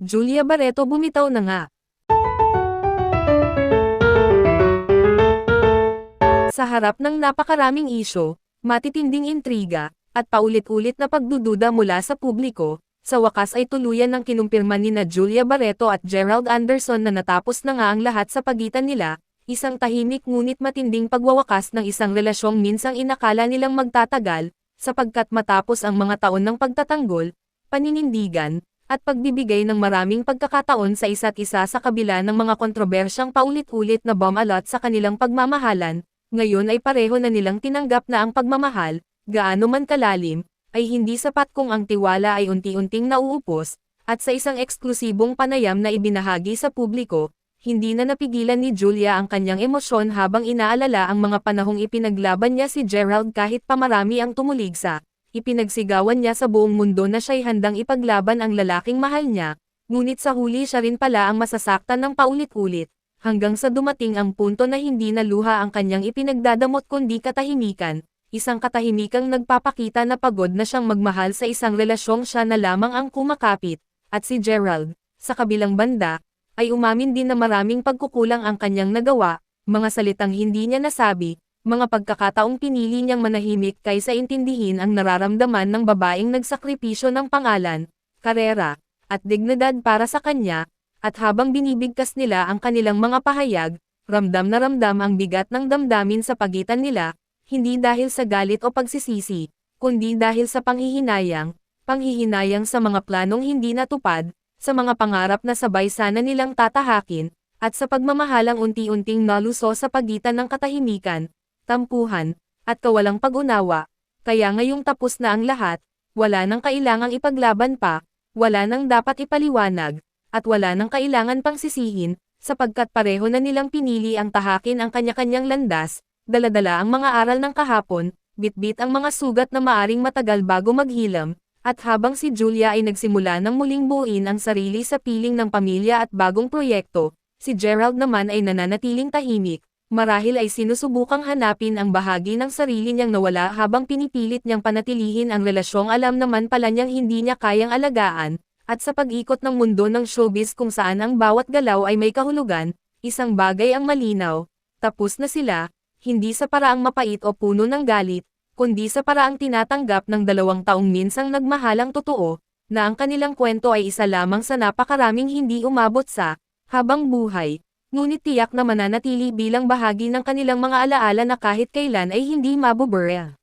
Julia Barreto bumitaw na nga. Sa harap ng napakaraming isyo, matitinding intriga, at paulit-ulit na pagdududa mula sa publiko, sa wakas ay tuluyan ng kinumpirma nina Julia Barreto at Gerald Anderson na natapos na nga ang lahat sa pagitan nila, isang tahimik ngunit matinding pagwawakas ng isang relasyong minsang inakala nilang magtatagal, sapagkat matapos ang mga taon ng pagtatanggol, paninindigan, at pagbibigay ng maraming pagkakataon sa isa't isa sa kabila ng mga kontrobersyang paulit-ulit na bumalot sa kanilang pagmamahalan, ngayon ay pareho na nilang tinanggap na ang pagmamahal, gaano man kalalim, ay hindi sapat kung ang tiwala ay unti-unting nauupos, at sa isang eksklusibong panayam na ibinahagi sa publiko, hindi na napigilan ni Julia ang kanyang emosyon habang inaalala ang mga panahong ipinaglaban niya si Gerald kahit pa marami ang tumuligsa. Ipinagsigawan niya sa buong mundo na siya'y handang ipaglaban ang lalaking mahal niya, ngunit sa huli siya rin pala ang masasaktan ng paulit-ulit, hanggang sa dumating ang punto na hindi na luha ang kanyang ipinagdadamot kundi katahimikan, isang katahimikang nagpapakita na pagod na siyang magmahal sa isang relasyong siya na lamang ang kumakapit, at si Gerald, sa kabilang banda, ay umamin din na maraming pagkukulang ang kanyang nagawa, mga salitang hindi niya nasabi, mga pagkakataong pinili niyang manahimik kaysa intindihin ang nararamdaman ng babaeng nagsakripisyo ng pangalan, karera, at dignidad para sa kanya, at habang binibigkas nila ang kanilang mga pahayag, ramdam na ramdam ang bigat ng damdamin sa pagitan nila, hindi dahil sa galit o pagsisisi, kundi dahil sa panghihinayang sa mga planong hindi natupad, sa mga pangarap na sabay sana nilang tatahakin, at sa pagmamahalang unti-unting naluso sa pagitan ng katahimikan, tampuhan, at kawalang pag-unawa, kaya ngayong tapos na ang lahat, wala nang kailangang ipaglaban pa, wala nang dapat ipaliwanag, at wala nang kailangan pang sisihin, sapagkat pareho na nilang pinili ang tahakin ang kanya-kanyang landas, dala-dala ang mga aral ng kahapon, bitbit ang mga sugat na maaring matagal bago maghilam, at habang si Julia ay nagsimula ng muling buuin ang sarili sa piling ng pamilya at bagong proyekto, si Gerald naman ay nananatiling tahimik, marahil ay sinusubukang hanapin ang bahagi ng sarili niyang nawala habang pinipilit niyang panatilihin ang relasyong alam naman pala niyang hindi niya kayang alagaan, at sa pag-ikot ng mundo ng showbiz kung saan ang bawat galaw ay may kahulugan, isang bagay ang malinaw, tapos na sila, hindi sa paraang mapait o puno ng galit, kundi sa paraang tinatanggap ng 2 taong minsang nagmahalang totoo, na ang kanilang kwento ay isa lamang sa napakaraming hindi umabot sa habang buhay, ngunit tiyak na mananatili bilang bahagi ng kanilang mga alaala na kahit kailan ay hindi mabuburya.